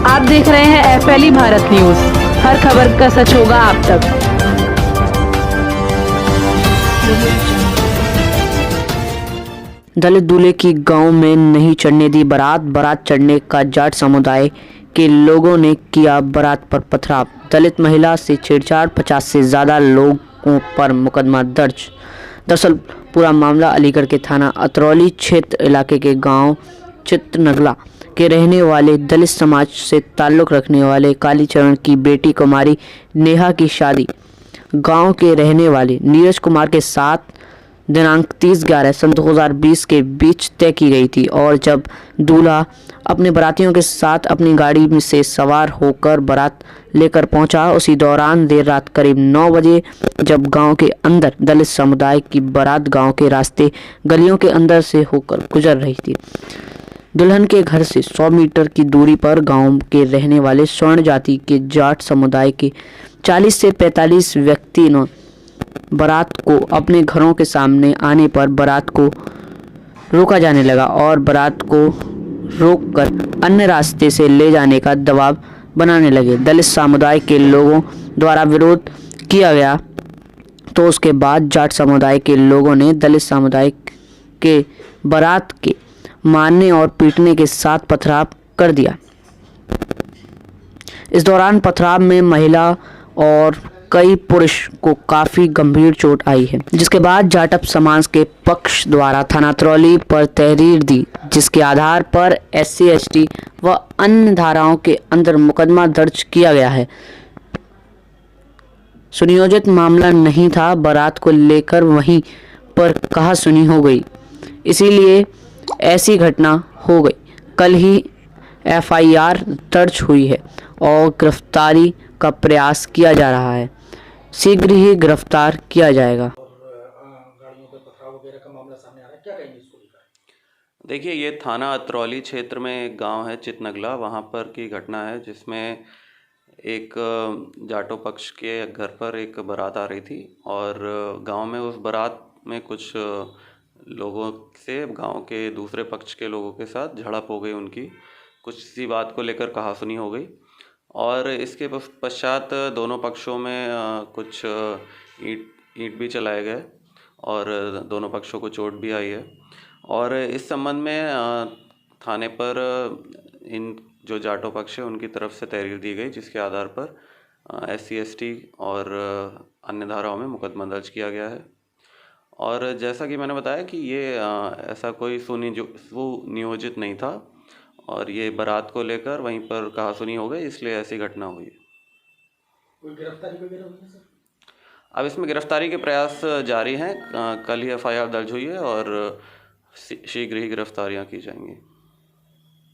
आप देख रहे हैं एफएलई भारत न्यूज। हर खबर का सच होगा आप तक। दलित दूल्हे की गांव में नहीं चढ़ने दी बारात। बारात चढ़ने का जाट समुदाय के लोगों ने किया बारात पर पथराव। दलित महिला से छेड़छाड़, 50 से ज्यादा लोगों पर मुकदमा दर्ज। दरअसल पूरा मामला अलीगढ़ के थाना अतरौली क्षेत्र इलाके के गांव चितनगला के रहने वाले दलित समाज से ताल्लुक़ रखने वाले कालीचरण की बेटी कुमारी नेहा की शादी गांव के रहने वाले नीरज कुमार के साथ दिनांक 30/11 सन 2020 के बीच तय की गई थी। और जब दूल्हा अपने बारातियों के साथ अपनी गाड़ी में से सवार होकर बारात लेकर पहुंचा, उसी दौरान देर रात करीब 9 बजे जब गांव के अंदर दलित समुदाय की बारात गांव के रास्ते गलियों के अंदर से होकर गुजर रही थी, दुल्हन के घर से 100 मीटर की दूरी पर गांव के रहने वाले स्वर्ण जाति के जाट समुदाय के 40 से 45 व्यक्ति ने बारात को अपने घरों के सामने आने पर बारात को रोका जाने लगा और बारात को रोककर अन्य रास्ते से ले जाने का दबाव बनाने लगे। दलित समुदाय के लोगों द्वारा विरोध किया गया तो उसके बाद जाट समुदाय के लोगों ने दलित समुदाय के बारात के मारने और पीटने के साथ पथराव कर दिया। इस दौरान पथराव में महिला और कई पुरुष को काफी गंभीर चोट आई है, जिसके बाद जाटव समाज के पक्ष द्वारा थाना अतरौली पर तहरीर दी, जिसके आधार पर SC ST व अन्य धाराओं के अंदर मुकदमा दर्ज किया गया है। सुनियोजित मामला नहीं था, बारात को लेकर वहीं पर कहासुनी हो गई, इसीलिए ऐसी घटना हो गई। कल ही FIR दर्ज हुई है और गिरफ्तारी का प्रयास किया जा रहा है। शीघ्र ही गिरफ्तार किया जाएगा। गाड़ियों के पथराव वगैरह का मामला सामने आ रहा है, क्या कहेंगे इसको लेकर? देखिए, ये थाना अतरौली क्षेत्र में एक गांव है चितनगला, वहाँ पर की घटना है जिसमें एक जाटो पक्ष के घर पर एक बारात आ रही थी और गांव में उस बारात में कुछ लोगों से गांव के दूसरे पक्ष के लोगों के साथ झड़प हो गई। उनकी कुछ सी बात को लेकर कहासुनी हो गई और इसके पश्चात दोनों पक्षों में कुछ ईंट भी चलाए गए और दोनों पक्षों को चोट भी आई है। और इस संबंध में थाने पर इन जो जाटो पक्ष है उनकी तरफ से तहरीर दी गई, जिसके आधार पर SC ST और अन्य धाराओं में मुकदमा दर्ज किया गया है। और जैसा कि मैंने बताया कि ये ऐसा कोई सुनियोजित नहीं था और ये बारात को लेकर वहीं पर कहासुनी हो गई, इसलिए ऐसी घटना हुई है। कोई गिरफ्तारी वगैरह हुई है सर? अब इसमें गिरफ्तारी के प्रयास जारी हैं। कल ही FIR दर्ज हुई है और शीघ्र ही गिरफ्तारियां की जाएंगी।